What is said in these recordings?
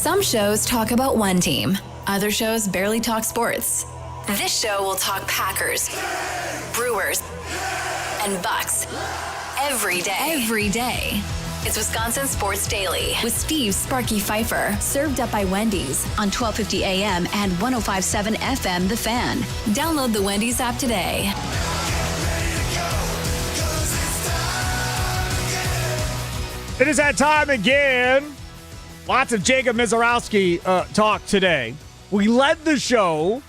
Some shows talk about one team. Other shows barely talk sports. This show will talk Packers, Brewers, and Bucks every day. It's Wisconsin Sports Daily with Steve Sparky Fifer. Served up by Wendy's on 1250 AM and 105.7 FM The Fan. Download the Wendy's app today. It is that time again. Lots of Jacob Mizorowski talk today. We led the show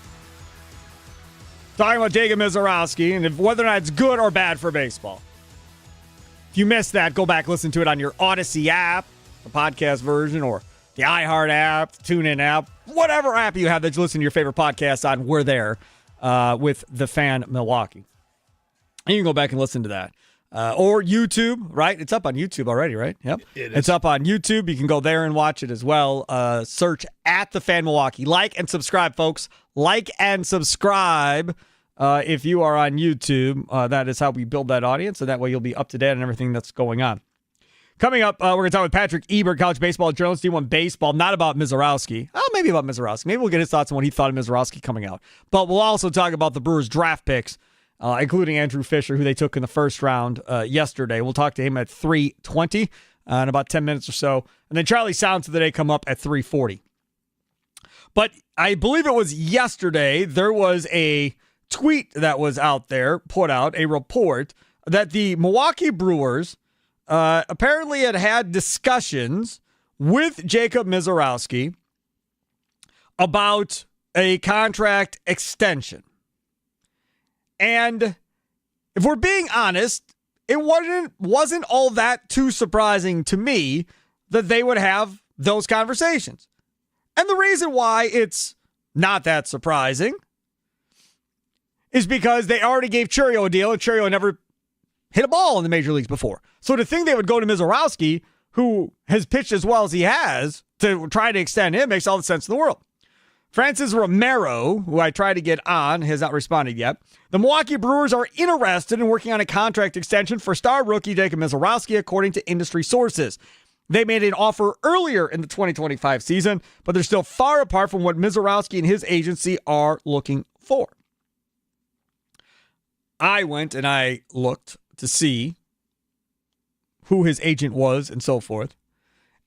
talking about Jacob Mizorowski and whether or not it's good or bad for baseball. If you missed that, go back, listen to it on your Odyssey app, the podcast version, or the iHeart app, the TuneIn app, whatever app you have that you listen to your favorite podcasts on. We're there with The Fan Milwaukee. And you can go back and listen to that. Or YouTube, right? It's up on YouTube already, right? Yep. It's up on YouTube. You can go there and watch it as well. Search at The Fan Milwaukee. Like and subscribe, folks. Like and subscribe. If you are on YouTube, that is how we build that audience, and that way you'll be up to date on everything that's going on. Coming up, we're going to talk with Patrick Ebert, college baseball journalist, D1 Baseball, not about Mizorowski. Oh, maybe about Mizorowski. Maybe we'll get his thoughts on what he thought of Mizorowski coming out. But we'll also talk about the Brewers' draft picks, including Andrew Fisher, who they took in the first round yesterday. We'll talk to him at 3:20 in about 10 minutes or so. And then Charlie Sounds of the Day come up at 3:40. But I believe it was yesterday, there was a tweet that was out there, put out a report that the Milwaukee Brewers apparently had discussions with Jacob Mizorowski about a contract extension. And if we're being honest, it wasn't all that too surprising to me that they would have those conversations. And the reason why it's not that surprising is because they already gave Churio a deal, and Churio never hit a ball in the major leagues before. So to think they would go to Mizorowski, who has pitched as well as he has, to try to extend him makes all the sense in the world. Francis Romero, who I tried to get on, has not responded yet. The Milwaukee Brewers are interested in working on a contract extension for star rookie Jacob Mizorowski, according to industry sources. They made an offer earlier in the 2025 season, but they're still far apart from what Mizorowski and his agency are looking for. I went and I looked to see who his agent was and so forth.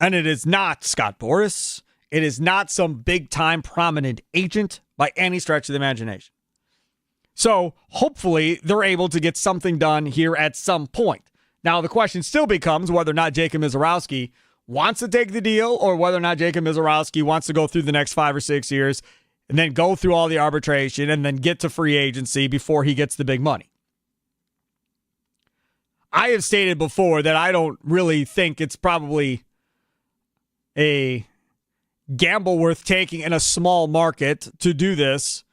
And it is not Scott Boras. It is not some big-time prominent agent by any stretch of the imagination. So hopefully they're able to get something done here at some point. Now, the question still becomes whether or not Jacob Mizorowski wants to take the deal or whether or not Jacob Mizorowski wants to go through the next 5 or 6 years and then go through all the arbitration and then get to free agency before he gets the big money. I have stated before that I don't really think it's probably a gamble worth taking in a small market to do this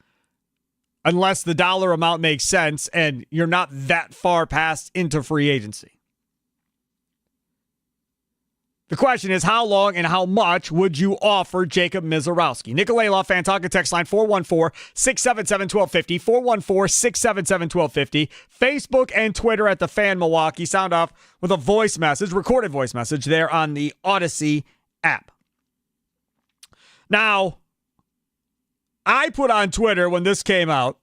unless the dollar amount makes sense and you're not that far past into free agency. The question is, how long and how much would you offer Jacob Mizorowski? Nikolay Love, Fan Talk, text line 414-677-1250, 414-677-1250. Facebook and Twitter at The Fan Milwaukee. Sound off with a voice message, recorded voice message there on the Odyssey app. Now, I put on Twitter when this came out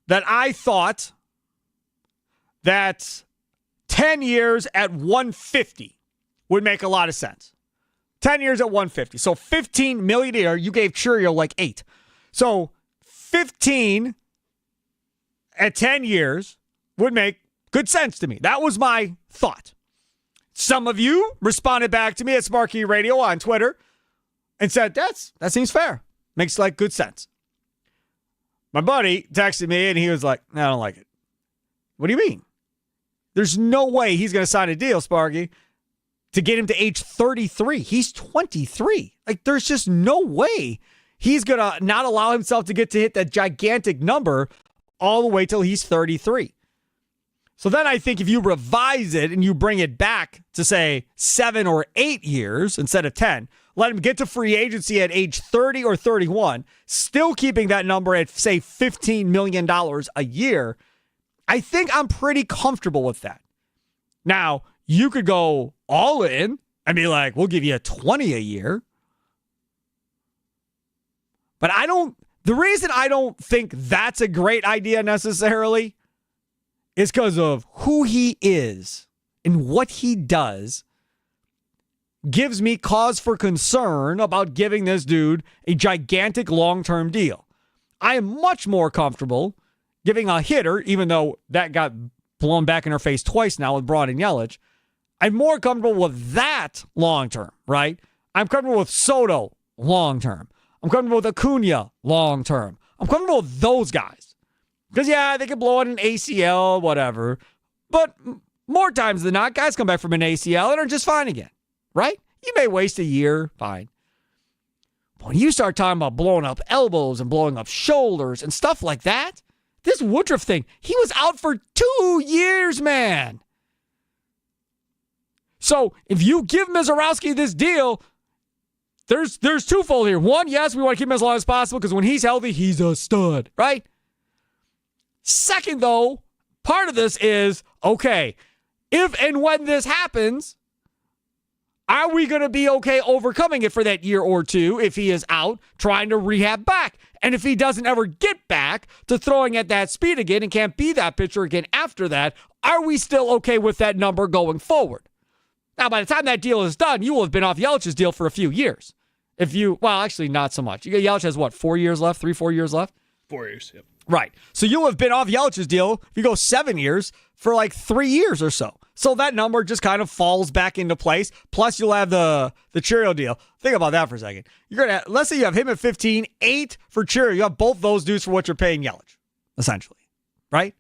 that I thought that 10 years at 150 would make a lot of sense. 10 years at 150. So $15 million a year. You gave Churio like 8. So 15 at 10 years would make good sense to me. That was my thought. Some of you responded back to me at Sparky Radio on Twitter and said, that seems fair. Makes like good sense. My buddy texted me and he was like, I don't like it. What do you mean? There's no way he's going to sign a deal, Sparky, to get him to age 33. He's 23. Like, there's just no way he's going to not allow himself to get to hit that gigantic number all the way till he's 33. So then I think if you revise it and you bring it back to, say, 7 or 8 years instead of 10, let him get to free agency at age 30 or 31, still keeping that number at, say, $15 million a year, I think I'm pretty comfortable with that. Now, you could go all in and be like, we'll give you 20 a year. But the reason I don't think that's a great idea necessarily is because of who he is and what he does gives me cause for concern about giving this dude a gigantic long-term deal. I am much more comfortable giving a hitter, even though that got blown back in her face twice now with Braun and Yelich. I'm more comfortable with that long-term, right? I'm comfortable with Soto long-term. I'm comfortable with Acuna long-term. I'm comfortable with those guys. Because, yeah, they could blow out an ACL, whatever. But more times than not, guys come back from an ACL and are just fine again, right? You may waste a year, fine. But when you start talking about blowing up elbows and blowing up shoulders and stuff like that, this Woodruff thing, he was out for 2 years, man. So if you give Mizorowski this deal, there's twofold here. One, yes, we want to keep him as long as possible because when he's healthy, he's a stud, right? Second, though, part of this is, okay, if and when this happens, are we going to be okay overcoming it for that year or two if he is out trying to rehab back? And if he doesn't ever get back to throwing at that speed again and can't be that pitcher again after that, are we still okay with that number going forward? Now, by the time that deal is done, you will have been off Yelich's deal for a few years. Well, actually, not so much. Yelich has what, 4 years left? 4 years left? 4 years, yep. Right. So you'll have been off Yelich's deal, if you go 7 years, for like 3 years or so. So that number just kind of falls back into place. Plus, you'll have the Chiriot deal. Think about that for a second. Let's say you have him at 15, 8 for Chiriot. You have both those dudes for what you're paying Yelich, essentially. Right?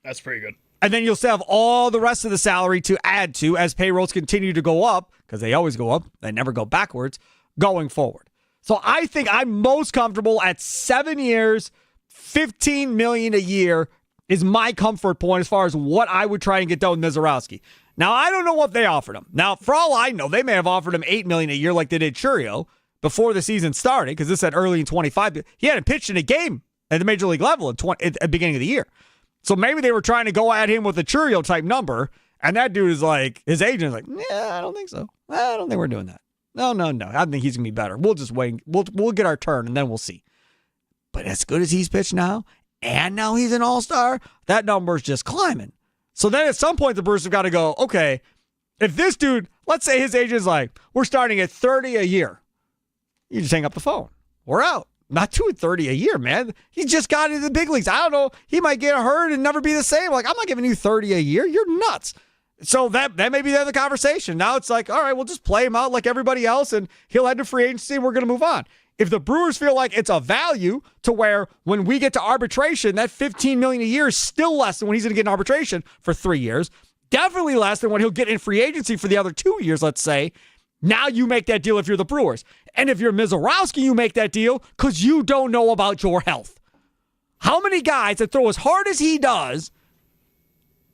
That's pretty good. And then you'll still have all the rest of the salary to add to as payrolls continue to go up, because they always go up. They never go backwards, going forward. So I think I'm most comfortable at 7 years, $15 million a year is my comfort point as far as what I would try and get done with Mizorowski. Now, I don't know what they offered him. Now, for all I know, they may have offered him $8 million a year like they did Chiriot before the season started, because this said early in 25. He hadn't pitched in a game at the major league level at the beginning of the year. So maybe they were trying to go at him with a Chiriot type number, and that dude is like, his agent is like, yeah, I don't think so. I don't think we're doing that. No. I think he's going to be better. We'll just wait. We'll get our turn, and then we'll see. But as good as he's pitched now, and now he's an all-star, that number's just climbing. So then at some point, the Brewers have got to go, okay, if this dude, let's say his agent's like, we're starting at 30 a year. You just hang up the phone. We're out. Not doing 30 a year, man. He just got into the big leagues. I don't know. He might get hurt and never be the same. Like, I'm not giving you 30 a year. You're nuts. So that may be the other conversation. Now it's like, all right, we'll just play him out like everybody else, and he'll head to free agency, and we're going to move on. If the Brewers feel like it's a value to where when we get to arbitration, that $15 million a year is still less than when he's going to get in arbitration for 3 years, definitely less than what he'll get in free agency for the other 2 years, let's say. Now you make that deal if you're the Brewers. And if you're Mizorowski, you make that deal because you don't know about your health. How many guys that throw as hard as he does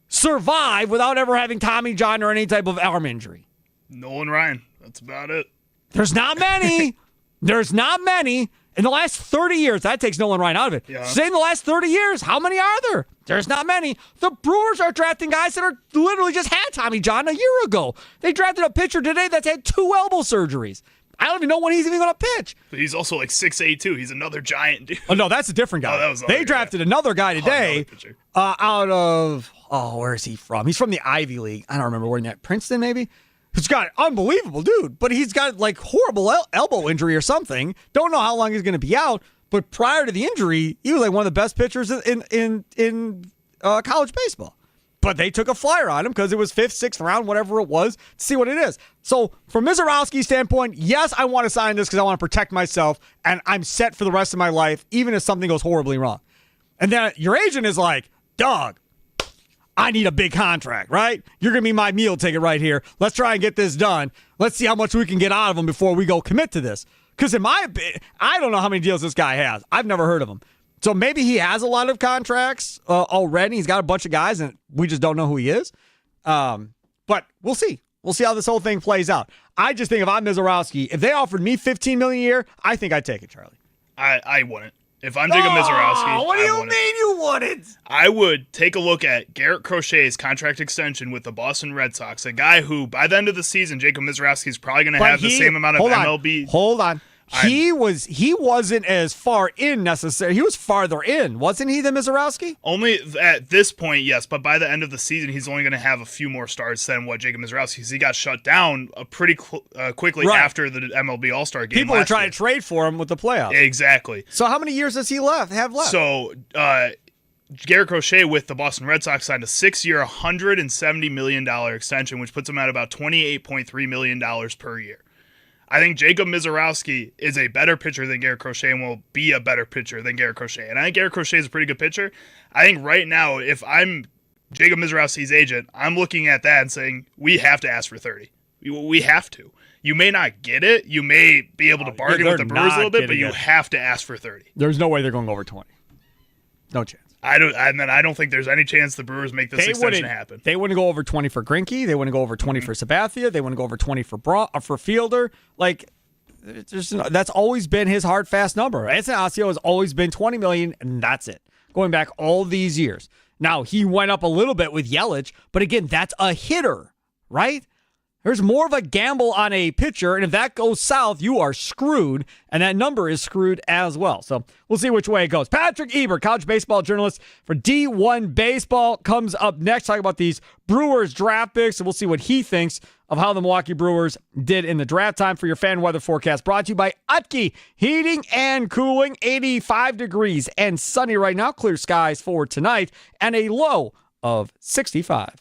survive without ever having Tommy John or any type of arm injury? Nolan Ryan. That's about it. There's not many. There's not many. In the last 30 years, that takes Nolan Ryan out of it. Yeah. Say in the last 30 years, how many are there? There's not many. The Brewers are drafting guys that are literally just had Tommy John a year ago. They drafted a pitcher today that's had 2 elbow surgeries. I don't even know when he's even going to pitch. But he's also like 6'8", too. He's another giant dude. Oh, no, that's a different guy. They drafted another guy today out of, where is he from? He's from the Ivy League. I don't remember where that, Princeton maybe? He's got an unbelievable dude, but he's got like horrible elbow injury or something. Don't know how long he's going to be out. But prior to the injury, he was like one of the best pitchers in college baseball. But they took a flyer on him because it was 5th, 6th round, whatever it was, to see what it is. So from Mizorowski's standpoint, yes, I want to sign this because I want to protect myself, and I'm set for the rest of my life, even if something goes horribly wrong. And then your agent is like, dog, I need a big contract, right? You're going to be my meal ticket right here. Let's try and get this done. Let's see how much we can get out of him before we go commit to this. Because I don't know how many deals this guy has. I've never heard of him. So maybe he has a lot of contracts already. He's got a bunch of guys, and we just don't know who he is. But we'll see. We'll see how this whole thing plays out. I just think if I'm Mizorowski, if they offered me $15 million a year, I think I'd take it, Charlie. I wouldn't. If I'm Jacob Mizorowski, what do you mean you wouldn't? I would take a look at Garrett Crochet's contract extension with the Boston Red Sox, a guy who, by the end of the season, Jacob Mizorowski is probably going to have the same amount of MLB. Hold on. He wasn't as far in necessarily. He was farther in, wasn't he, than Mizorowski? Only at this point, yes, but by the end of the season, he's only going to have a few more starts than what Jacob Mizorowski, because he got shut down pretty quickly after the MLB All-Star game. People were trying to trade for him with the playoffs. Exactly. So how many years does he have left? So Garrett Crochet with the Boston Red Sox signed a 6-year, $170 million extension, which puts him at about $28.3 million per year. I think Jacob Mizorowski is a better pitcher than Garrett Crochet and will be a better pitcher than Garrett Crochet. And I think Garrett Crochet is a pretty good pitcher. I think right now, if I'm Jacob Mizorowski's agent, I'm looking at that and saying, we have to ask for 30. We have to. You may not get it. You may be able to bargain with the Brewers a little bit, but you have to ask for 30. There's no way they're going over 20. No chance. I don't think there's any chance the Brewers make this extension happen. They wouldn't go over 20 for Greinke. They wouldn't go over 20 for Sabathia. They wouldn't go over 20 for Fielder. Like, that's always been his hard, fast number. Anthony Asio has always been $20 million, and that's it. Going back all these years. Now, he went up a little bit with Yelich, but again, that's a hitter, right? There's more of a gamble on a pitcher, and if that goes south, you are screwed, and that number is screwed as well. So we'll see which way it goes. Patrick Ebert, college baseball journalist for D1 Baseball, comes up next, talking about these Brewers draft picks, and we'll see what he thinks of how the Milwaukee Brewers did in the draft. Time for your fan weather forecast, brought to you by Utke Heating and Cooling. 85 degrees and sunny right now, clear skies for tonight, and a low of 65.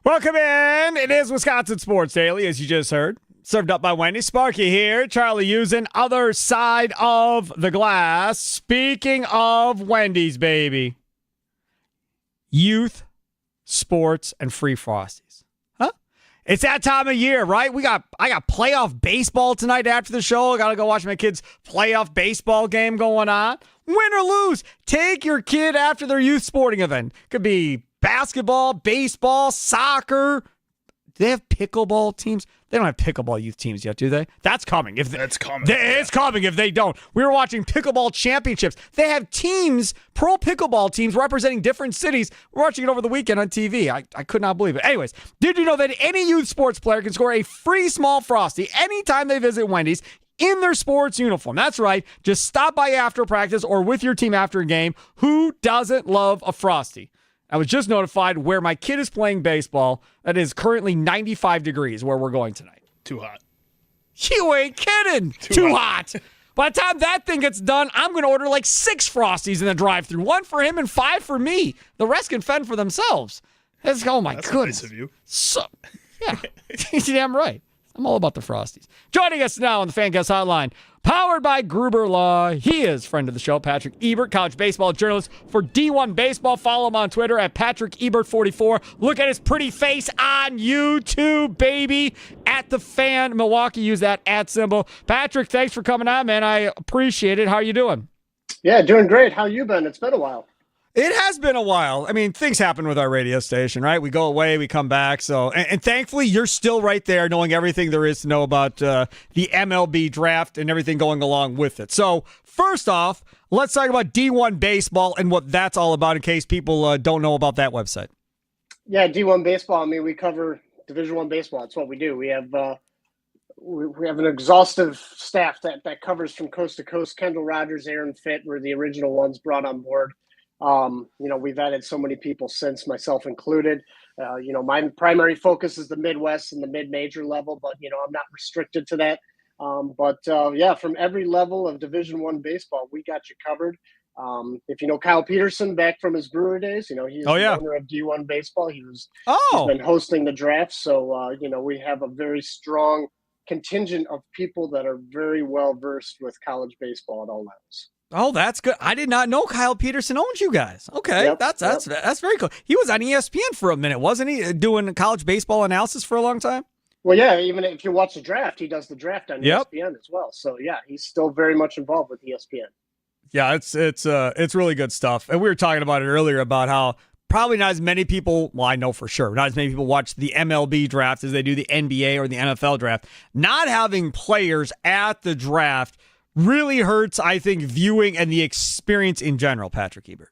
Welcome in. It is Wisconsin Sports Daily, as you just heard. Served up by Wendy. Sparky here. Charlie using other side of the glass. Speaking of Wendy's, baby. Youth, sports, and free Frosties. Huh? It's that time of year, right? I got playoff baseball tonight after the show. I got to go watch my kids' playoff baseball game going on. Win or lose, take your kid after their youth sporting event. Could be basketball, baseball, soccer. Do they have pickleball teams? They don't have pickleball youth teams yet, do they? That's coming. That's coming. It's coming if they don't. We were watching pickleball championships. They have teams, pro pickleball teams representing different cities. We're watching it over the weekend on TV. I could not believe it. Anyways, did you know that any youth sports player can score a free small Frosty anytime they visit Wendy's in their sports uniform? That's right. Just stop by after practice or with your team after a game. Who doesn't love a Frosty? I was just notified where my kid is playing baseball. That is currently 95 degrees where we're going tonight. Too hot. You ain't kidding. Too hot. By the time that thing gets done, I'm going to order like 6 Frosties in the drive-thru. 1 for him and 5 for me. The rest can fend for themselves. Oh, my That's goodness. Nice of you. So, yeah. You're damn right. I'm all about the Frosties. Joining us now on the Fan Guest Hotline, powered by Gruber Law. He is friend of the show, Patrick Ebert, college baseball journalist for D1 Baseball. Follow him on Twitter at Patrick Ebert44. Look at his pretty face on YouTube, baby. At the Fan Milwaukee. Use that @ symbol. Patrick, thanks for coming on, man. I appreciate it. How are you doing? Yeah, doing great. How you been? It's been a while. It has been a while. I mean, things happen with our radio station, right? We go away, we come back. So, and thankfully, you're still right there knowing everything there is to know about the MLB draft and everything going along with it. So, first off, let's talk about D1 Baseball and what that's all about in case people don't know about that website. Yeah, D1 Baseball. I mean, we cover Division I baseball. That's what we do. We have an exhaustive staff that covers from coast to coast. Kendall Rogers, Aaron Fitt were the original ones brought on board. We've added so many people since, myself included. My primary focus is the Midwest and the mid-major level, but, I'm not restricted to that. From every level of Division I baseball, we got you covered. If you know Kyle Peterson back from his Brewer days, he's the owner of D1 Baseball. He's been hosting the draft. So, we have a very strong contingent of people that are very well versed with college baseball at all levels. Oh, that's good. I did not know Kyle Peterson owns you guys. Okay, yep, that's very cool. He was on ESPN for a minute, wasn't he? Doing college baseball analysis for a long time. Well, yeah. Even if you watch the draft, he does the draft on ESPN as well. So yeah, he's still very much involved with ESPN. Yeah, it's really good stuff. And we were talking about it earlier about how probably not as many people. Well, I know for sure not as many people watch the MLB draft as they do the NBA or the NFL draft. Not having players at the draft really hurts, I think, viewing and the experience in general, Patrick Ebert.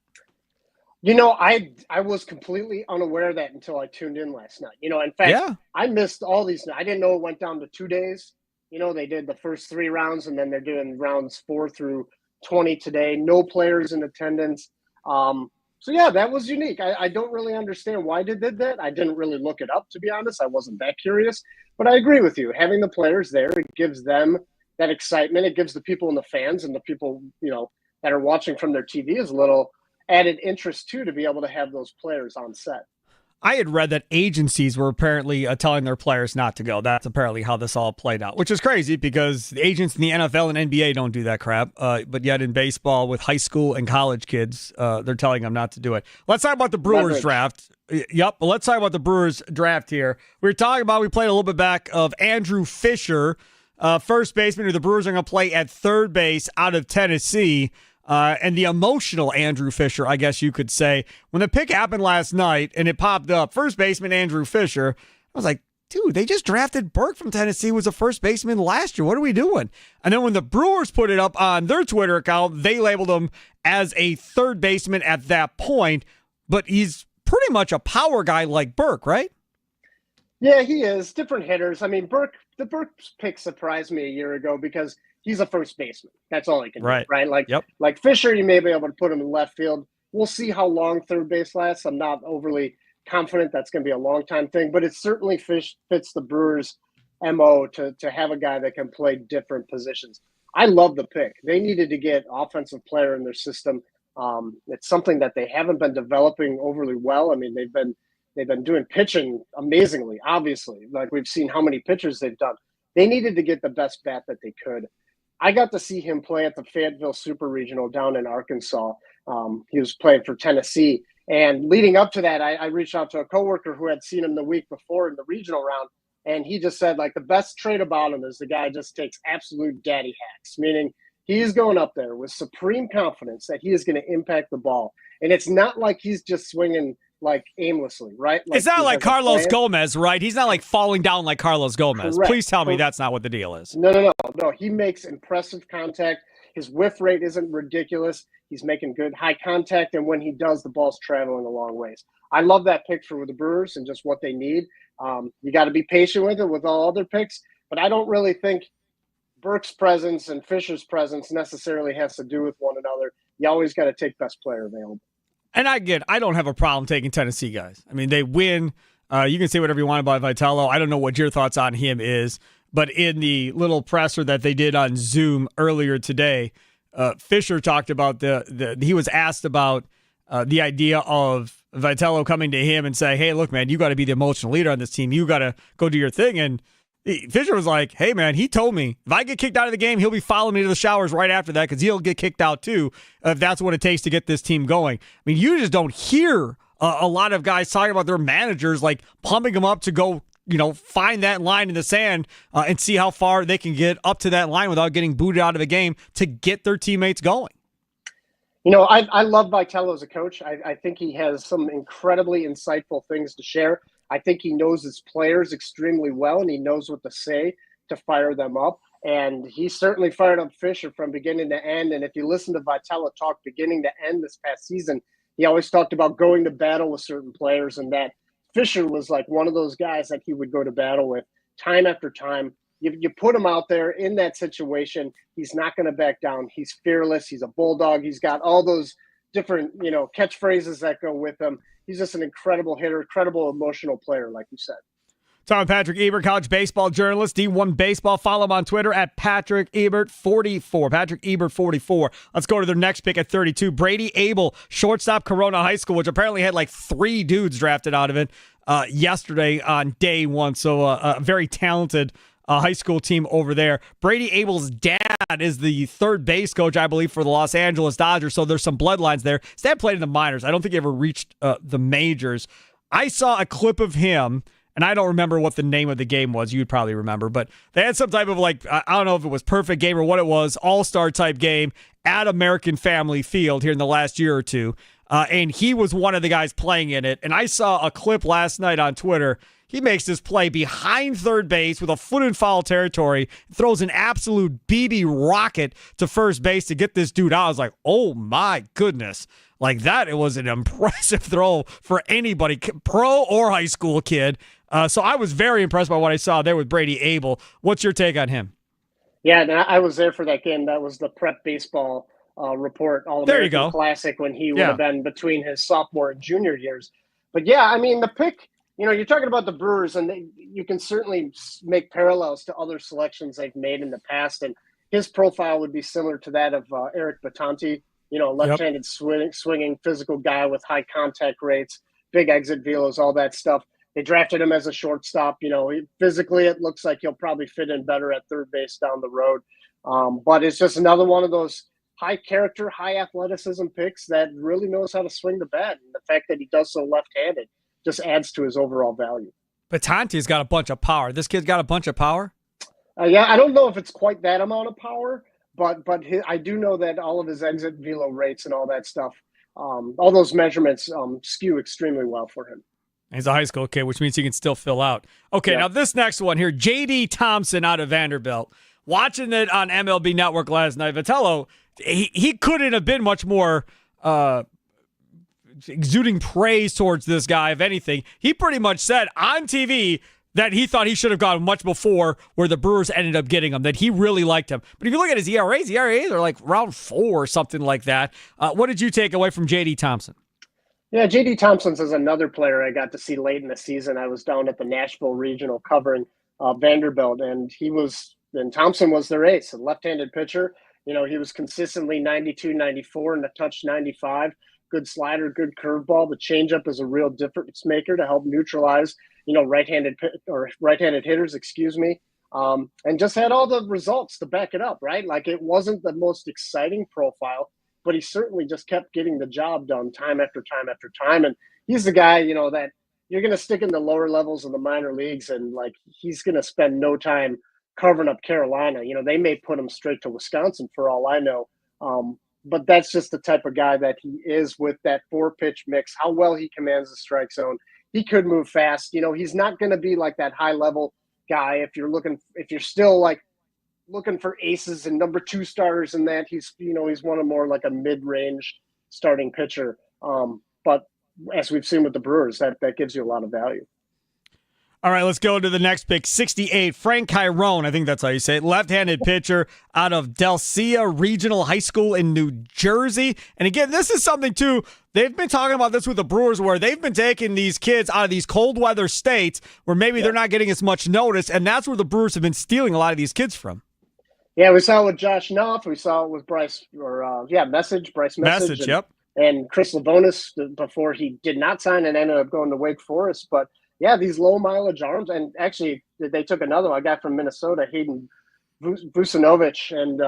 I was completely unaware of that until I tuned in last night. In fact, I missed all these. I didn't know it went down to 2 days. They did the first 3 rounds, and then they're doing rounds 4 through 20 today. No players in attendance. That was unique. I don't really understand why they did that. I didn't really look it up, to be honest. I wasn't that curious. But I agree with you. Having the players there, it gives them that excitement. It gives the people and the fans and the people, that are watching from their TVs a little added interest too, to be able to have those players on set. I had read that agencies were apparently telling their players not to go. That's apparently how this all played out, which is crazy because the agents in the NFL and NBA don't do that crap. But yet in baseball with high school and college kids, they're telling them not to do it. Let's talk about the Brewers draft. Yep. Let's talk about the Brewers draft here. We played a little bit back of Andrew Fisher, first baseman who the Brewers are going to play at third base out of Tennessee. And the emotional Andrew Fisher, I guess you could say. When the pick happened last night and it popped up, first baseman Andrew Fisher, I was like, dude, they just drafted Burke from Tennessee, who was a first baseman last year. What are we doing? And then when the Brewers put it up on their Twitter account, they labeled him as a third baseman at that point. But he's pretty much a power guy like Burke, right? Yeah, he is. Different hitters. I mean, the Burke pick surprised me a year ago because he's a first baseman. That's all he can do, right? Like Fisher, you may be able to put him in left field. We'll see how long third base lasts. I'm not overly confident that's going to be a long time thing, but it certainly fits the Brewers' MO to have a guy that can play different positions. I love the pick. They needed to get offensive player in their system. It's something that they haven't been developing overly well. I mean, they've been They've been doing pitching amazingly, obviously. Like we've seen how many pitchers they've done. They needed to get the best bat that they could. I got to see him play at the Fayetteville Super Regional down in Arkansas. He was playing for Tennessee. And leading up to that, I reached out to a coworker who had seen him the week before in the regional round. And he just said, like, the best trait about him is the guy just takes absolute daddy hacks, meaning he's going up there with supreme confidence that he is going to impact the ball. And it's not like he's just swinging like aimlessly, right? Like, it's not like Carlos Gomez, right? He's not like falling down like Carlos Gomez. Correct. Please tell me that's not what the deal is. No. He makes impressive contact. His whiff rate isn't ridiculous. He's making good high contact, and when he does, the ball's traveling a long ways. I love that pick for the Brewers and just what they need. You got to be patient with it with all other picks, but I don't really think Burke's presence and Fisher's presence necessarily has to do with one another. You always got to take best player available. And I don't have a problem taking Tennessee guys. I mean, they win. You can say whatever you want about Vitello. I don't know what your thoughts on him is, but in the little presser that they did on Zoom earlier today, Fisher talked about he was asked about the idea of Vitello coming to him and say, hey, look, man, you got to be the emotional leader on this team. You got to go do your thing. And Fisher was like, hey, man, he told me if I get kicked out of the game, he'll be following me to the showers right after that because he'll get kicked out too if that's what it takes to get this team going. I mean, you just don't hear a lot of guys talking about their managers like pumping them up to go, find that line in the sand and see how far they can get up to that line without getting booted out of a game to get their teammates going. I love Vitello as a coach. I think he has some incredibly insightful things to share. I think he knows his players extremely well, and he knows what to say to fire them up. And he certainly fired up Fisher from beginning to end. And if you listen to Vitello talk beginning to end this past season, he always talked about going to battle with certain players, and that Fisher was like one of those guys that he would go to battle with time after time. You put him out there in that situation, he's not going to back down. He's fearless. He's a bulldog. He's got all those different, catchphrases that go with him. He's just an incredible hitter, incredible emotional player, like you said. Tom and Patrick Ebert, college baseball journalist, D1 Baseball. Follow him on Twitter at Patrick Ebert44. Patrick Ebert44. Let's go to their next pick at 32. Brady Abel, shortstop, Corona High School, which apparently had like 3 dudes drafted out of it yesterday on day 1. So a very talented high school team over there. Brady Abel's dad is the third base coach, I believe, for the Los Angeles Dodgers. So there's some bloodlines there. His dad played in the minors. I don't think he ever reached the majors. I saw a clip of him, and I don't remember what the name of the game was. You'd probably remember, but they had some type of I don't know if it was perfect game or what it was, all-star type game at American Family Field here in the last year or two. And he was one of the guys playing in it. And I saw a clip last night on Twitter. He makes this play behind third base with a foot in foul territory, throws an absolute BB rocket to first base to get this dude out. I was like, oh my goodness. Like that, it was an impressive throw for anybody, pro or high school kid. So I was very impressed by what I saw there with Brady Abel. What's your take on him? Yeah, I was there for that game. That was the prep baseball report, All-American Classic, when he would have been between his sophomore and junior years. But yeah, I mean, the pick, you're talking about the Brewers, and you can certainly make parallels to other selections they've made in the past. And his profile would be similar to that of Eric Batanti, left-handed swinging physical guy with high contact rates, big exit velos, all that stuff. They drafted him as a shortstop. Physically, it looks like he'll probably fit in better at third base down the road. But it's just another one of those high character, high athleticism picks that really knows how to swing the bat. And the fact that he does so left-handed just adds to his overall value. Batanti's got a bunch of power. This kid's got a bunch of power? Yeah, I don't know if it's quite that amount of power, but I do know that all of his exit velo rates and all that stuff, all those measurements skew extremely well for him. He's a high school kid, which means he can still fill out. Okay, Now this next one here, J.D. Thompson out of Vanderbilt. Watching it on MLB Network last night, Vitello, he couldn't have been much more exuding praise towards this guy, if anything. He pretty much said on TV that he thought he should have gone much before where the Brewers ended up getting him, that he really liked him. But if you look at his ERAs are like around 4 or something like that. What did you take away from J.D. Thompson? Yeah, J.D. Thompson's is another player I got to see late in the season. I was down at the Nashville Regional covering Vanderbilt, and Thompson was their ace, a left-handed pitcher. He was consistently 92, 94, and a touch 95. good slider, good curveball. The changeup is a real difference maker to help neutralize, right-handed hitters, and just had all the results to back it up, right? Like, it wasn't the most exciting profile, but he certainly just kept getting the job done time after time after time. And he's the guy, that you're going to stick in the lower levels of the minor leagues, and like, he's going to spend no time covering up Carolina. They may put him straight to Wisconsin for all I know. But that's just the type of guy that he is with that 4-pitch mix, how well he commands the strike zone. He could move fast. He's not going to be like that high level guy. If you're still like looking for aces and number 2 starters in that, he's one of more like a mid-range starting pitcher. But as we've seen with the Brewers, that gives you a lot of value. All right, let's go to the next pick, 68, Frank Chiron, I think that's how you say it, left-handed pitcher out of Delcia Regional High School in New Jersey. And again, this is something, too, they've been talking about this with the Brewers, where they've been taking these kids out of these cold weather states where maybe they're not getting as much notice, and that's where the Brewers have been stealing a lot of these kids from. Yeah, we saw it with Josh Knopf. We saw it with Bryce Message. And Chris Lavonis before he did not sign and ended up going to Wake Forest. But yeah, these low mileage arms, and actually they took another one, a guy from Minnesota, Hayden Vucinovich, and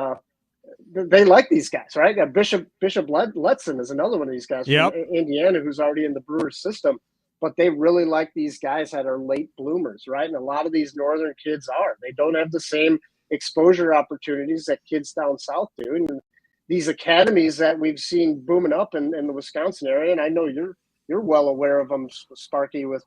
they like these guys, right? Bishop Letson is another one of these guys from Indiana who's already in the Brewers system, but they really like these guys that are late bloomers, right? And a lot of these northern kids are. They don't have the same exposure opportunities that kids down south do, and these academies that we've seen booming up in the Wisconsin area, and I know you're well aware of them, Sparky. We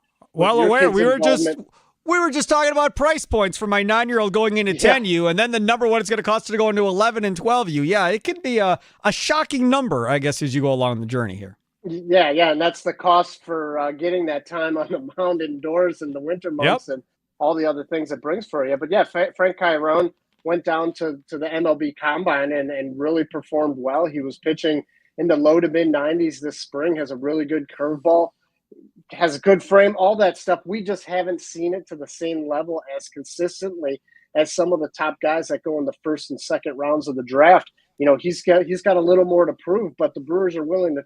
were just talking about price points for my 9-year-old going into 10U, and then the number what it's going to cost to go into 11 and 12U. Yeah, it could be a shocking number, I guess, as you go along the journey here. Yeah, and that's the cost for getting that time on the mound indoors in the winter months and all the other things it brings for you. But yeah, Frank Chiron went down to the MLB Combine and really performed well. He was pitching in the low to mid-90s this spring, has a really good curveball, has a good frame, all that stuff. We just haven't seen it to the same level as consistently as some of the top guys that go in the first and second rounds of the draft. He's got a little more to prove, but the Brewers are willing to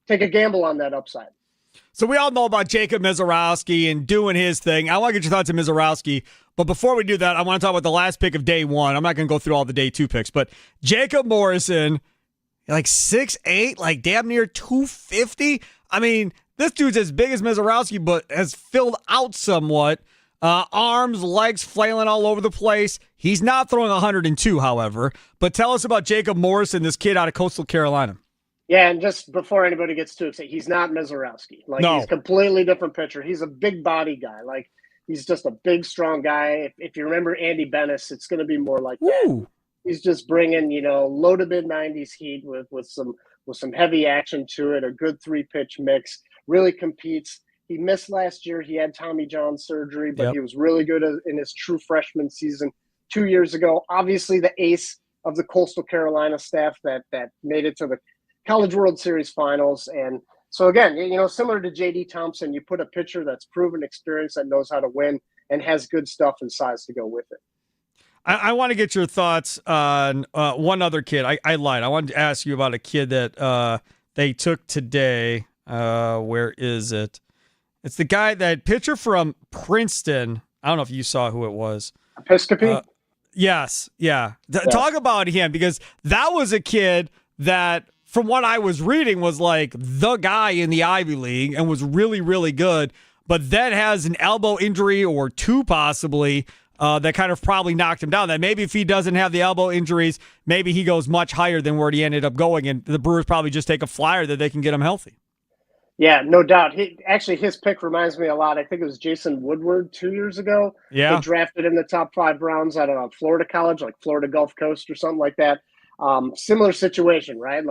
take a gamble on that upside. So we all know about Jacob Mizorowski and doing his thing. I want to get your thoughts on Mizorowski, but before we do that, I want to talk about the last pick of day 1. I'm not going to go through all the day 2 picks, but Jacob Morrison, like 6'8", like damn near 250. I mean, this dude's as big as Mizorowski, but has filled out somewhat. Arms, legs flailing all over the place. He's not throwing 102, however. But tell us about Jacob Morrison, this kid out of Coastal Carolina. Yeah, and just before anybody gets too excited, he's not Mizorowski. He's a completely different pitcher. He's a big body guy. Like, he's just a big, strong guy. If you remember Andy Bennis, it's going to be more like that. He's just bringing, low to mid-90s heat with some heavy action to it, a good 3-pitch mix, really competes. He missed last year. He had Tommy John surgery, but he was really good in his true freshman season 2 years ago. Obviously, the ace of the Coastal Carolina staff that made it to the College World Series finals. And so again, similar to JD Thompson, you put a pitcher that's proven experience, that knows how to win and has good stuff and size to go with it. I want to get your thoughts on one other kid. I lied. I wanted to ask you about a kid that they took today. Where is it? It's the guy, that pitcher from Princeton. I don't know if you saw who it was. Episcopi? Yes. Yeah. Talk about him, because that was a kid that, from what I was reading, was like the guy in the Ivy League and was really, really good, but then has an elbow injury or 2 possibly that kind of probably knocked him down. That maybe if he doesn't have the elbow injuries, maybe he goes much higher than where he ended up going, and the Brewers probably just take a flyer that they can get him healthy. Yeah, no doubt. His pick reminds me a lot. I think it was Jason Woodward 2 years ago. Yeah. They drafted in the top 5 rounds out of Florida college, like Florida Gulf Coast or something like that. Similar situation, right?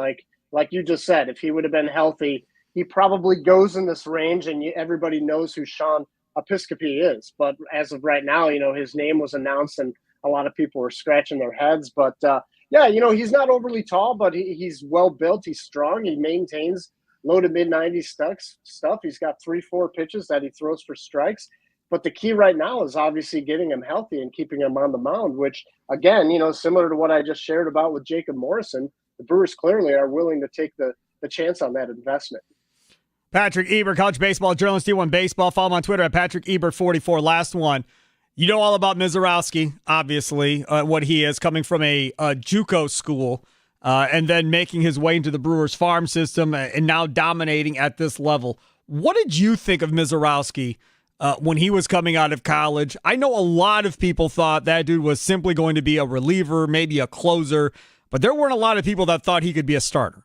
Like you just said, if he would have been healthy, he probably goes in this range, and everybody knows who Sean Episcopi is. But as of right now, his name was announced, and a lot of people were scratching their heads. But he's not overly tall, but he's well built. He's strong. He maintains low to mid-90s stuff. He's got 3-4 pitches that he throws for strikes. But the key right now is obviously getting him healthy and keeping him on the mound, which, again, similar to what I just shared about with Jacob Morrison, the Brewers clearly are willing to take the the chance on that investment. Patrick Ebert, college baseball journalist, D1 Baseball. Follow him on Twitter at Patrick Ebert44. Last one. You know all about Mizorowski, obviously, what he is, coming from a JUCO school and then making his way into the Brewers farm system and now dominating at this level. What did you think of Mizorowski when he was coming out of college? I know a lot of people thought that dude was simply going to be a reliever, maybe a closer, but there weren't a lot of people that thought he could be a starter.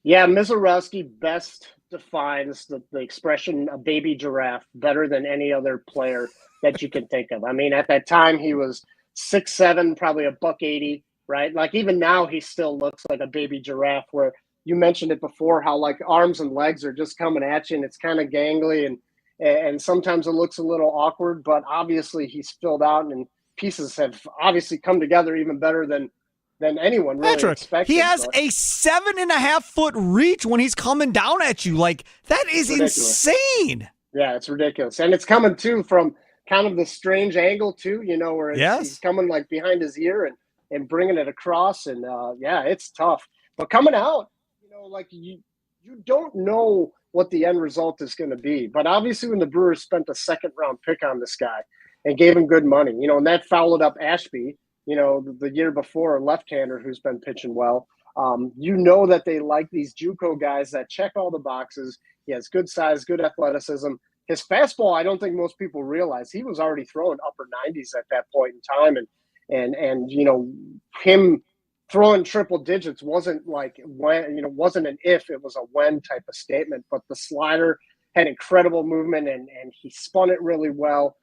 Yeah, Mizorowski best defines the expression a baby giraffe better than any other player that you can think of. I mean, at that time, he was 6'7", probably a $180, right? Like, even now, he still looks like a baby giraffe, where you mentioned it before, how, like, arms and legs are just coming at you, and it's kind of gangly, and sometimes it looks a little awkward, but obviously he's filled out, and pieces have obviously come together even better than anyone really expected. He has a 7.5-foot reach when he's coming down at you. Like, that is insane. Yeah, it's ridiculous. And it's coming, too, from kind of the strange angle, too, where he's coming, like, behind his ear and bringing it across. And, yeah, it's tough. But coming out, like, you don't know what the end result is going to be. But obviously when the Brewers spent a second-round pick on this guy and gave him good money, and that followed up Ashby, the year before, a left-hander who's been pitching well. That they like these JUCO guys that check all the boxes. He has good size, good athleticism. His fastball, I don't think most people realize, he was already throwing upper 90s at that point in time. And him throwing triple digits wasn't like when, wasn't an if, it was a when type of statement. But the slider had incredible movement and he spun it really well.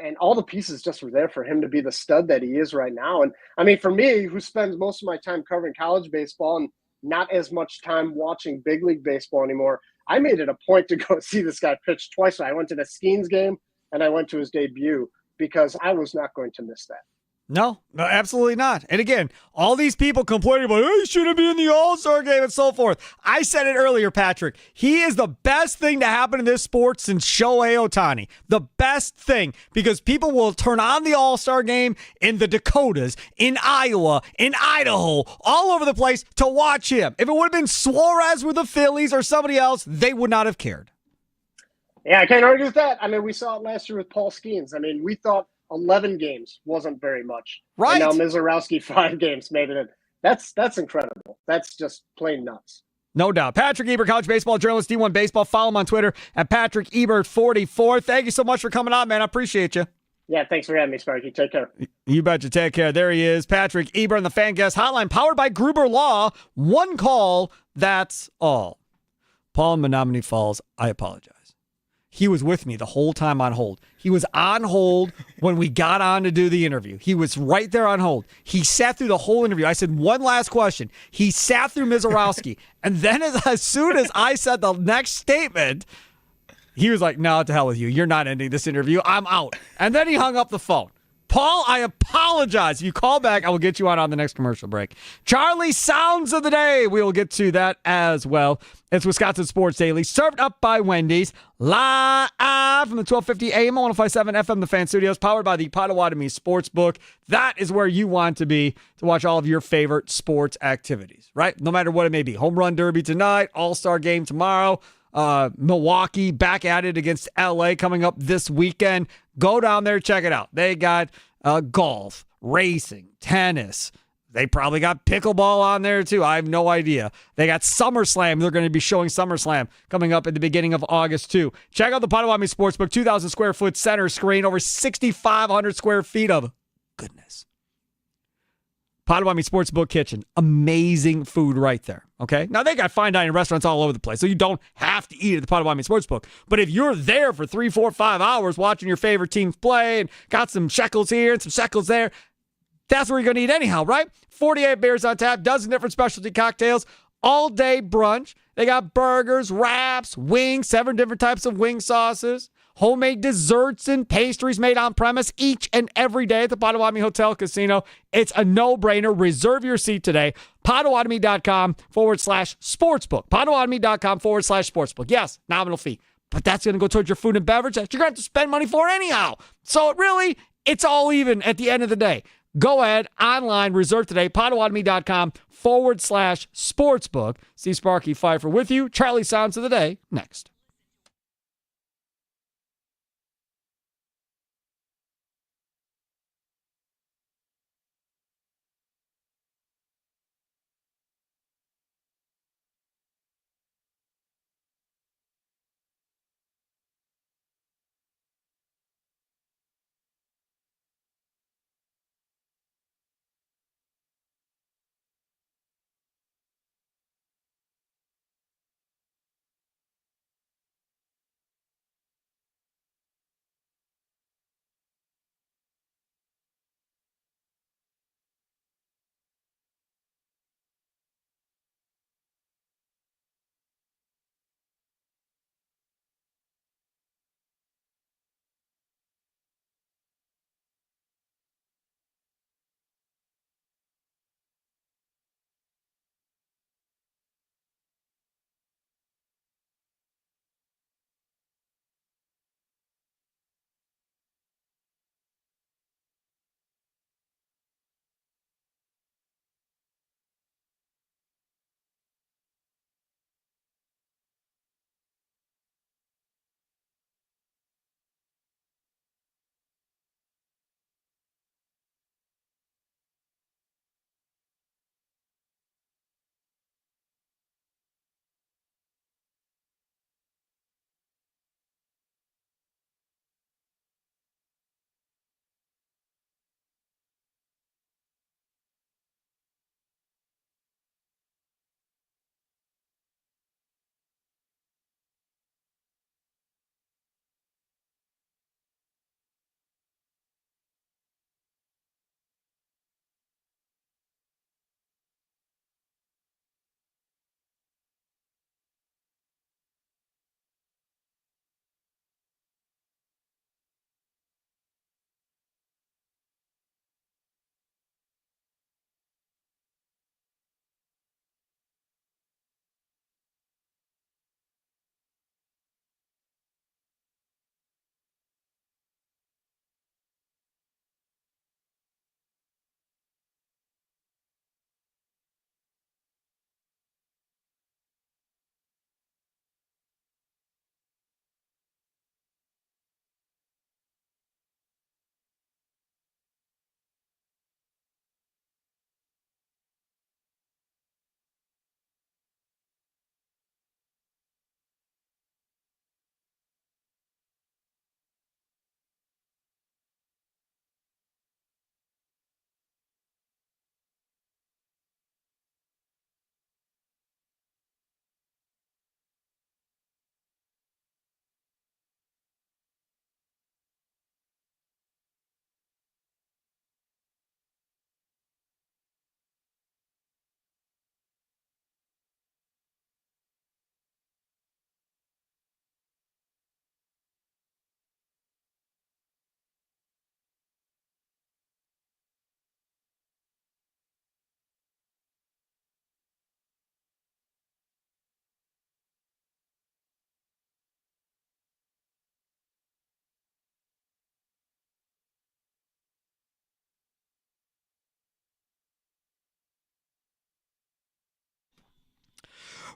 And all the pieces just were there for him to be the stud that he is right now. And I mean, for me, who spends most of my time covering college baseball and not as much time watching big league baseball anymore, I made it a point to go see this guy pitch twice. I went to the Skeens game and I went to his debut because I was not going to miss that. No, absolutely not. And again, all these people complaining about, he shouldn't be in the All-Star game and so forth. I said it earlier, Patrick. He is the best thing to happen in this sport since Shohei Ohtani. The best thing, because people will turn on the All-Star game in the Dakotas, in Iowa, in Idaho, all over the place to watch him. If it would have been Suarez with the Phillies or somebody else, they would not have cared. Yeah, I can't argue with that. I mean, we saw it last year with Paul Skeens. I mean, we thought 11 games wasn't very much. Right. And now Mizorowski 5 games made it in. That's incredible. That's just plain nuts. No doubt. Patrick Ebert, college baseball journalist, D1 Baseball. Follow him on Twitter at Patrick Ebert44. Thank you so much for coming on, man. I appreciate you. Yeah, thanks for having me, Sparky. Take care. You betcha. Take care. There he is, Patrick Ebert on the Fan Guest Hotline, powered by Gruber Law. One call, that's all. Paul in Menominee Falls, I apologize. He was with me the whole time on hold. He was on hold when we got on to do the interview. He was right there on hold. He sat through the whole interview. I said, one last question. He sat through Mizorowski. And then as soon as I said the next statement, he was like, no, to hell with you. You're not ending this interview. I'm out. And then he hung up the phone. Paul, I apologize. If you call back, I will get you on the next commercial break. Charlie, sounds of the day. We will get to that as well. It's Wisconsin Sports Daily, served up by Wendy's, live from the 1250 AM, 1057 FM, the Fan Studios, powered by the Potawatomi Sportsbook. That is where you want to be to watch all of your favorite sports activities, right? No matter what it may be. Home Run Derby tonight, All-Star Game tomorrow, Milwaukee back at it against LA coming up this weekend. Go down there, check it out. They got golf, racing, tennis. They probably got pickleball on there too. I have no idea. They got SummerSlam. They're going to be showing SummerSlam coming up at the beginning of August too. Check out the Potawatomi Sportsbook, 2,000 square foot center screen, over 6,500 square feet of goodness. Potawatomi Sportsbook Kitchen. Amazing food right there. Okay? Now, they got fine dining restaurants all over the place, so you don't have to eat at the Potawatomi Sportsbook. But if you're there for 3, 4, 5 hours watching your favorite teams play and got some shekels here and some shekels there, that's where you're going to eat anyhow, right? 48 beers on tap, dozen different specialty cocktails, all-day brunch. They got burgers, wraps, wings, 7 different types of wing sauces, homemade desserts and pastries made on premise each and every day at the Potawatomi Hotel Casino. It's a no-brainer. Reserve your seat today. Potawatomi.com/sportsbook. Potawatomi.com/sportsbook. Yes, nominal fee. But that's going to go towards your food and beverage that you're going to have to spend money for anyhow. So it's all even at the end of the day. Go ahead, online, reserve today, potawatomi.com/sportsbook. Steve Sparky Fifer with you. Charlie Sounds of the Day next.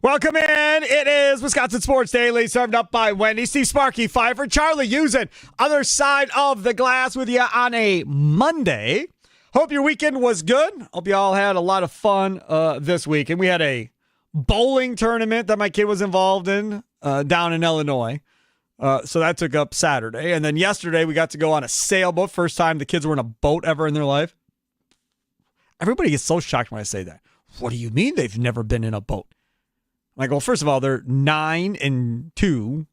Welcome in. It is Wisconsin Sports Daily, served up by Wendy. Steve Sparky, Fifer, Charlie using other side of the glass with you on a Monday. Hope your weekend was good. Hope you all had a lot of fun this week. And we had a bowling tournament that my kid was involved in down in Illinois. So that took up Saturday. And then yesterday we got to go on a sailboat. First time the kids were in a boat ever in their life. Everybody gets so shocked when I say that. What do you mean they've never been in a boat? I'm like, well, first of all, they're 9 and 2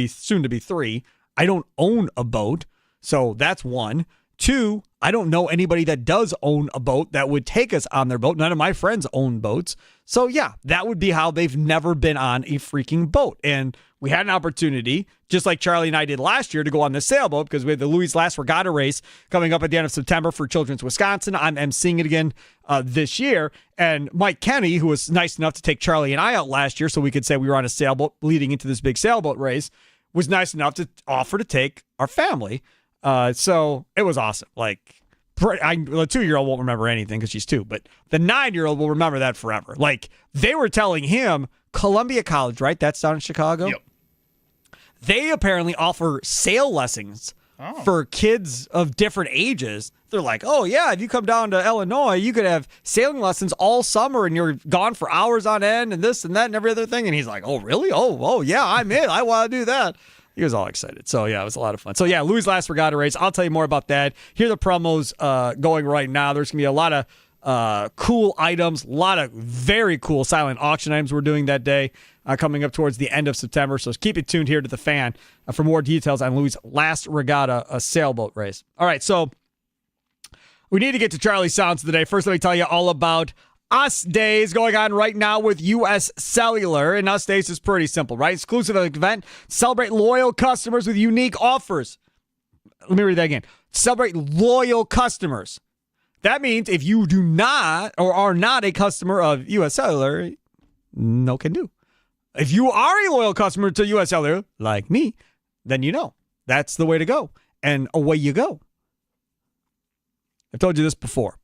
soon to be 3. I don't own a boat. So that's one. 2, I don't know anybody that does own a boat that would take us on their boat. None of my friends own boats. So yeah, that would be how they've never been on a freaking boat. And we had an opportunity, just like Charlie and I did last year, to go on the sailboat because we had the Louis Last Regatta race coming up at the end of September for Children's Wisconsin. I'm emceeing it again this year. And Mike Kenny, who was nice enough to take Charlie and I out last year so we could say we were on a sailboat leading into this big sailboat race, was nice enough to offer to take our family. So it was awesome. Like, The 2-year-old won't remember anything because she's 2, but the 9-year-old will remember that forever. Like, they were telling him, Columbia College, right? That's down in Chicago? Yep. They apparently offer sail lessons for kids of different ages. They're like, oh, yeah, if you come down to Illinois, you could have sailing lessons all summer and you're gone for hours on end and this and that and every other thing. And he's like, oh, really? Oh, yeah, I'm in. I want to do that. He was all excited. So, yeah, it was a lot of fun. So, yeah, Louis' last regatta race. I'll tell you more about that. Here are the promos going right now. There's going to be a lot of cool items, a lot of very cool silent auction items we're doing that day coming up towards the end of September. So keep it tuned here to The Fan for more details on Louis' last regatta sailboat race. All right, so we need to get to Charlie's Sounds today. First, let me tell you all about Us Days going on right now with U.S. Cellular. And Us Days is pretty simple, right? Exclusive event. Celebrate loyal customers with unique offers. Let me read that again. Celebrate loyal customers. That means if you do not or are not a customer of U.S. Cellular, no can do. If you are a loyal customer to U.S. Cellular, like me, then you know. That's the way to go. And away you go. I've told you this before.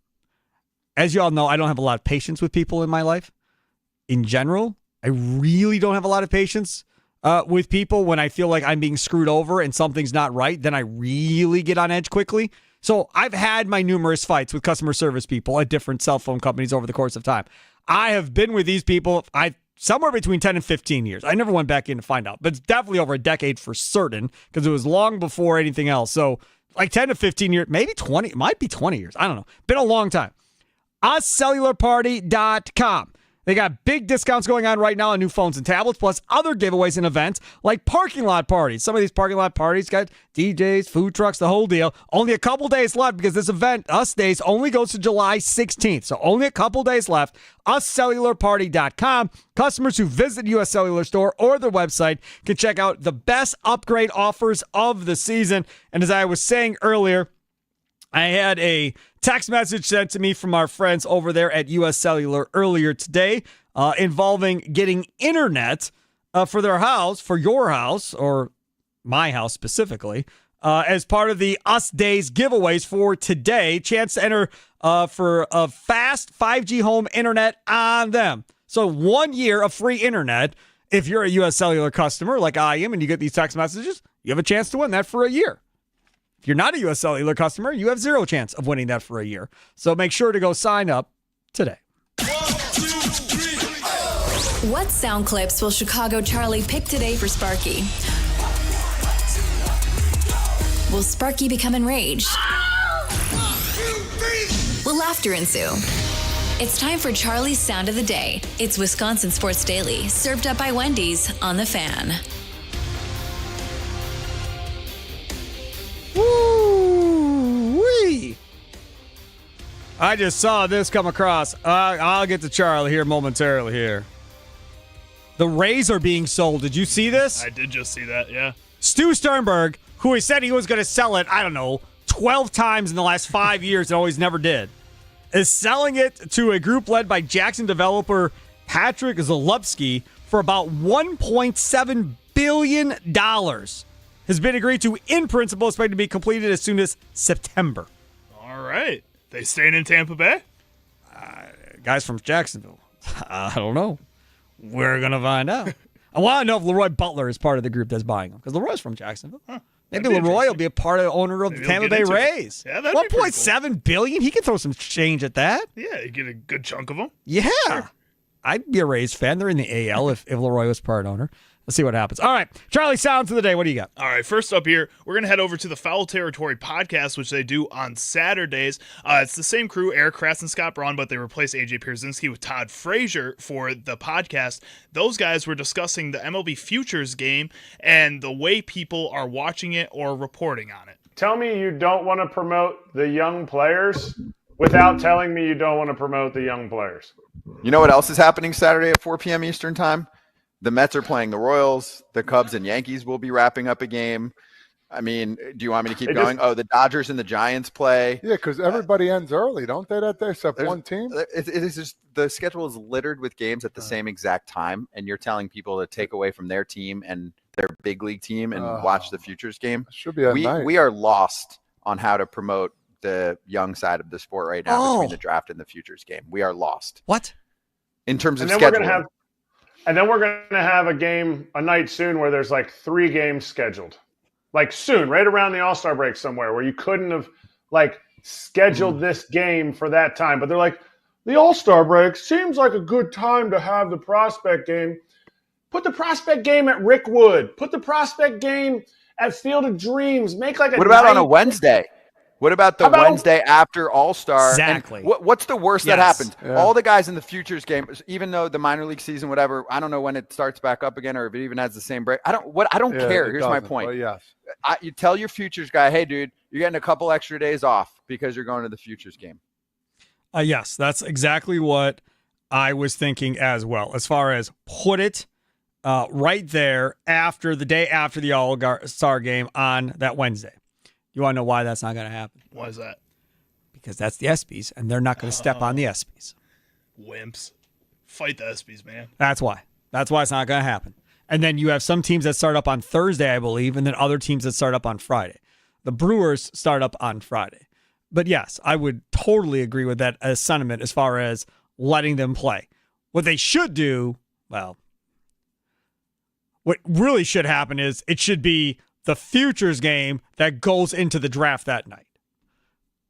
As you all know, I don't have a lot of patience with people in my life. In general, I really don't have a lot of patience with people when I feel like I'm being screwed over and something's not right. Then I really get on edge quickly. So I've had my numerous fights with customer service people at different cell phone companies over the course of time. I have been with these people somewhere between 10 and 15 years. I never went back in to find out, but it's definitely over a decade for certain because it was long before anything else. So like 10 to 15 years, maybe 20, it might be 20 years. I don't know. Been a long time. UsCellularParty.com. They got big discounts going on right now on new phones and tablets, plus other giveaways and events like parking lot parties. Some of these parking lot parties got DJs, food trucks, the whole deal. Only a couple days left because this event, Us Days, only goes to July 16th. So only a couple days left. UsCellularParty.com. Customers who visit U.S. Cellular Store or their website can check out the best upgrade offers of the season. And as I was saying earlier, I had a text message sent to me from our friends over there at U.S. Cellular earlier today involving getting internet for their house, for your house, or my house specifically, as part of the Us Days giveaways for today. Chance to enter for a fast 5G home internet on them. So 1 year of free internet. If you're a U.S. Cellular customer like I am and you get these text messages, you have a chance to win that for a year. If you're not a U.S. Cellular customer, you have zero chance of winning that for a year. So make sure to go sign up today. 1, 2, 3, What sound clips will Chicago Charlie pick today for Sparky? Will Sparky become enraged? Will laughter ensue? It's time for Charlie's Sound of the Day. It's Wisconsin Sports Daily, served up by Wendy's on The Fan. Woo-wee. I just saw this come across. I'll get to Charlie here momentarily here. The Rays are being sold. Did you see this? I did just see that, yeah. Stu Sternberg, who has said he was going to sell it, 12 times in the last 5 years and always never did, is selling it to a group led by Jackson developer Patrick Zalupski for about $1.7 billion. Has been agreed to in principle, expected to be completed as soon as September. All right. They staying in Tampa Bay? Guys from Jacksonville. I don't know. We're going to find out. I want to know if Leroy Butler is part of the group that's buying them, because Leroy's from Jacksonville. Huh. Maybe Leroy will be a part of the owner of the Tampa Bay Rays. Yeah, that'd be pretty $1.7 billion? He can throw some change at that. Yeah, you get a good chunk of them. Yeah. Sure. I'd be a Rays fan. They're in the AL if Leroy was part owner. Let's see what happens. All right, Charlie, sounds of the day. What do you got? All right, first up here, we're going to head over to the Foul Territory podcast, which they do on Saturdays. It's the same crew, Eric Kratz and Scott Braun, but they replaced AJ Pierzynski with Todd Frazier for the podcast. Those guys were discussing the MLB Futures game and the way people are watching it or reporting on it. Tell me you don't want to promote the young players without telling me you don't want to promote the young players. You know what else is happening Saturday at 4 p.m. Eastern time? The Mets are playing the Royals. The Cubs and Yankees will be wrapping up a game. I mean, do you want me to keep going? The Dodgers and the Giants play. Yeah, because everybody ends early, don't they, that day, except one team? It is just the schedule is littered with games at the same exact time, and you're telling people to take away from their team and their big league team and watch the Futures game. Should be at night. We are lost on how to promote the young side of the sport right now between the draft and the futures game. We are lost. What? In terms of and scheduling. Then we're going to have a night soon where there's like 3 games scheduled. Like soon, right around the All-Star break somewhere, where you couldn't have like scheduled this game for that time. But they're like, the All-Star break seems like a good time to have the prospect game. Put the prospect game at Rickwood. Put the prospect game at Field of Dreams. Make like a What about on a Wednesday? What about the Wednesday after All-Star? Exactly. And what's the worst that happens? Yeah. All the guys in the futures game, even though the minor league season, whatever, I don't know when it starts back up again or if it even has the same break. I don't care. Here's my point. Well, yes. You tell your futures guy, hey, dude, you're getting a couple extra days off because you're going to the futures game. Yes, that's exactly what I was thinking as well. As far as put it right there after the day after the All-Star game on that Wednesday. You want to know why that's not going to happen? Why is that? Because that's the ESPYs, and they're not going to step on the ESPYs. Wimps. Fight the ESPYs, man. That's why. That's why it's not going to happen. And then you have some teams that start up on Thursday, I believe, and then other teams that start up on Friday. The Brewers start up on Friday. But yes, I would totally agree with that as sentiment as far as letting them play. What they should do, well, what really should happen is it should be the futures game that goes into the draft that night.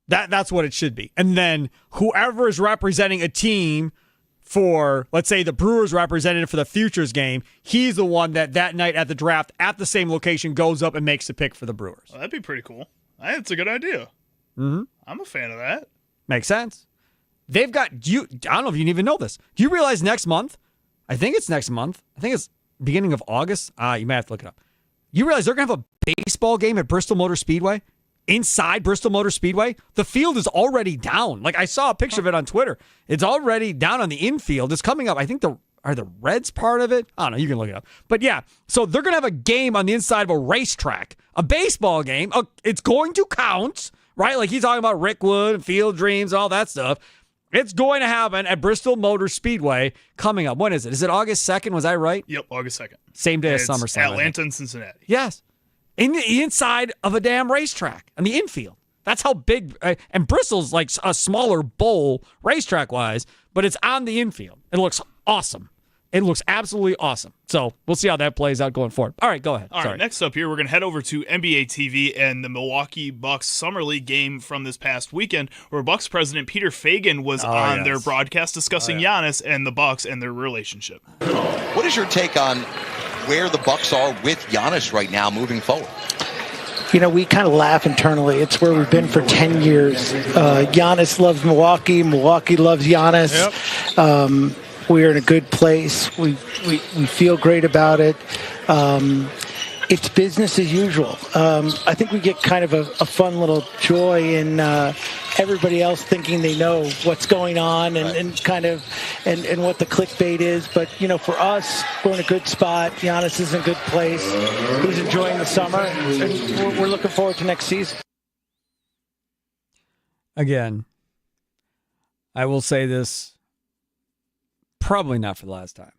That's what it should be. And then whoever is representing a team for, let's say the Brewers representative for the futures game, he's the one that night at the draft at the same location goes up and makes the pick for the Brewers. Well, that'd be pretty cool. That's a good idea. Mm-hmm. I'm a fan of that. Makes sense. They've got, I don't know if you even know this. Do you realize next month, I think it's next month, I think it's beginning of August. You might have to look it up. You realize they're going to have a baseball game at Bristol Motor Speedway? Inside Bristol Motor Speedway? The field is already down. Like, I saw a picture of it on Twitter. It's already down on the infield. It's coming up. I think are the Reds part of it? I don't know. You can look it up. But yeah, so they're going to have a game on the inside of a racetrack. A baseball game. It's going to count, right? Like, he's talking about Rickwood, Field Dreams, all that stuff. It's going to happen at Bristol Motor Speedway coming up. When is it? Is it August 2nd? Was I right? Yep, August 2nd. Same day as SummerSlam. Atlanta and Cincinnati. Yes. In the inside of a damn racetrack, on the infield. That's how big, and Bristol's like a smaller bowl racetrack-wise, but it's on the infield. It looks awesome. It looks absolutely awesome. So we'll see how that plays out going forward. All right, go ahead. All right, next up here, we're going to head over to NBA TV and the Milwaukee Bucks Summer League game from this past weekend, where Bucks president Peter Feigin was on their broadcast discussing Giannis and the Bucks and their relationship. What is your take on where the Bucks are with Giannis right now moving forward? You know, we kind of laugh internally. It's where we've been for 10 years. Giannis loves Milwaukee. Milwaukee loves Giannis. Yep. We're in a good place. We feel great about it. It's business as usual. I think we get kind of a fun little joy in everybody else thinking they know what's going on and kind of and what the clickbait is. But, you know, for us, we're in a good spot. Giannis is in a good place. He's enjoying the summer, and we're looking forward to next season. Again, I will say this, probably not for the last time.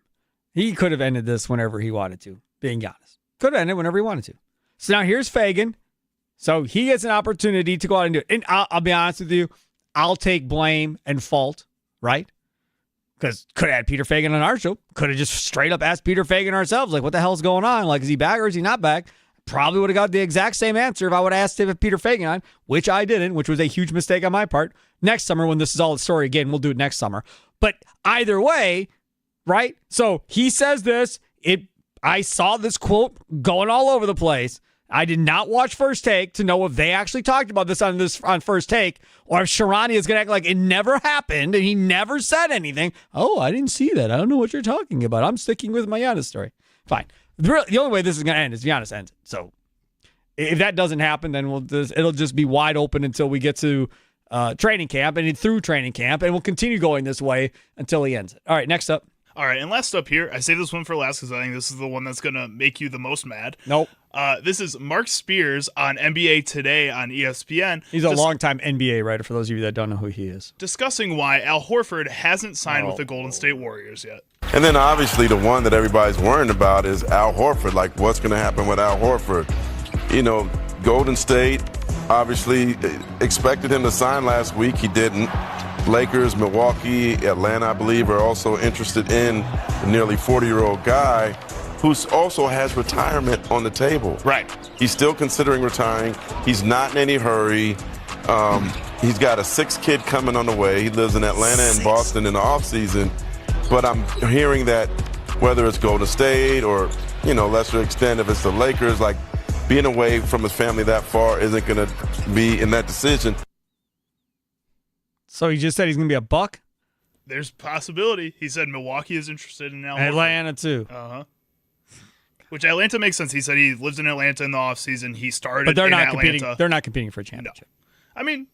He could have ended this whenever he wanted to, being Giannis. Could have ended whenever he wanted to. So now here's Feigin. So he gets an opportunity to go out and do it. And I'll be honest with you, I'll take blame and fault, right? Because could have had Peter Feigin on our show. Could have just straight up asked Peter Feigin ourselves, like, what the hell's going on? Like, is he back or is he not back? Probably would have got the exact same answer if I would have asked him if Peter Feigin on, which I didn't, which was a huge mistake on my part. Next summer, when this is all the story again, we'll do it next summer. But either way, right? So he says this. I saw this quote going all over the place. I did not watch First Take to know if they actually talked about this on First Take, or if Sharani is going to act like it never happened and he never said anything. Oh, I didn't see that. I don't know what you're talking about. I'm sticking with my Giannis story. Fine. The only way this is going to end is Giannis ends it. So if that doesn't happen, then it'll just be wide open until we get to training camp and through training camp, and we'll continue going this way until he ends it. All right, next up. All right, and last up here, I say this one for last because I think this is the one that's going to make you the most mad. Nope. This is Mark Spears on NBA Today on ESPN. He's a longtime NBA writer, for those of you that don't know who he is. Discussing why Al Horford hasn't signed with the Golden State Warriors yet. And then obviously the one that everybody's worrying about is Al Horford. Like, what's going to happen with Al Horford? You know, Golden State, obviously expected him to sign last week. He didn't. Lakers, Milwaukee, Atlanta, I believe, are also interested in a nearly 40-year-old guy who also has retirement on the table. Right. He's still considering retiring. He's not in any hurry. He's got a 6th kid coming on the way. He lives in Atlanta and Boston in the offseason. But I'm hearing that whether it's Golden State or, lesser extent if it's the Lakers, like being away from his family that far isn't going to be in that decision. So he just said he's going to be a Buck? There's a possibility. He said Milwaukee is interested in Al Horford. Atlanta, too. Uh-huh. Which Atlanta makes sense. He said he lives in Atlanta in the offseason. He started but they're in not Atlanta. Competing, they're not competing for a championship. No. I mean,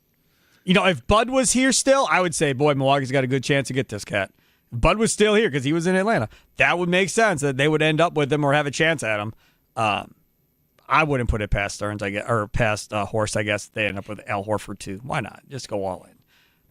if Bud was here still, I would say, boy, Milwaukee's got a good chance to get this cat. If Bud was still here because he was in Atlanta, that would make sense that they would end up with him or have a chance at him. I wouldn't put it past Stearns, I guess, or past Horst, I guess. They end up with Al Horford, too. Why not? Just go all in.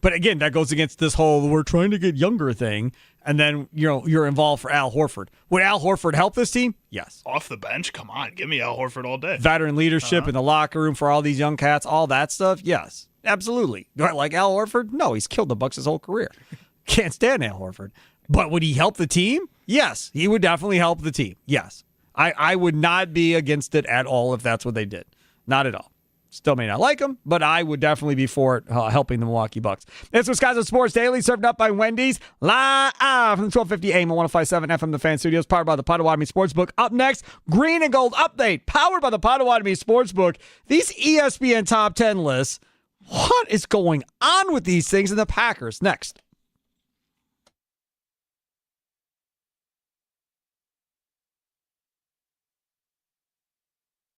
But again, that goes against this whole we're trying to get younger thing, and then you're involved for Al Horford. Would Al Horford help this team? Yes. Off the bench? Come on, give me Al Horford all day. Veteran leadership in the locker room for all these young cats, all that stuff? Yes, absolutely. Do I like Al Horford? No, he's killed the Bucks his whole career. Can't stand Al Horford. But would he help the team? Yes, he would definitely help the team. Yes. I would not be against it at all if that's what they did. Not at all. Still may not like him, but I would definitely be for it, helping the Milwaukee Bucks. It's Wisconsin Sports Daily, served up by Wendy's, live from the 1250 AM and 105.7 FM The Fan Studios, powered by the Potawatomi Sportsbook. Up next, Green and Gold Update, powered by the Potawatomi Sportsbook. These ESPN Top 10 lists, what is going on with these things in the Packers? Next.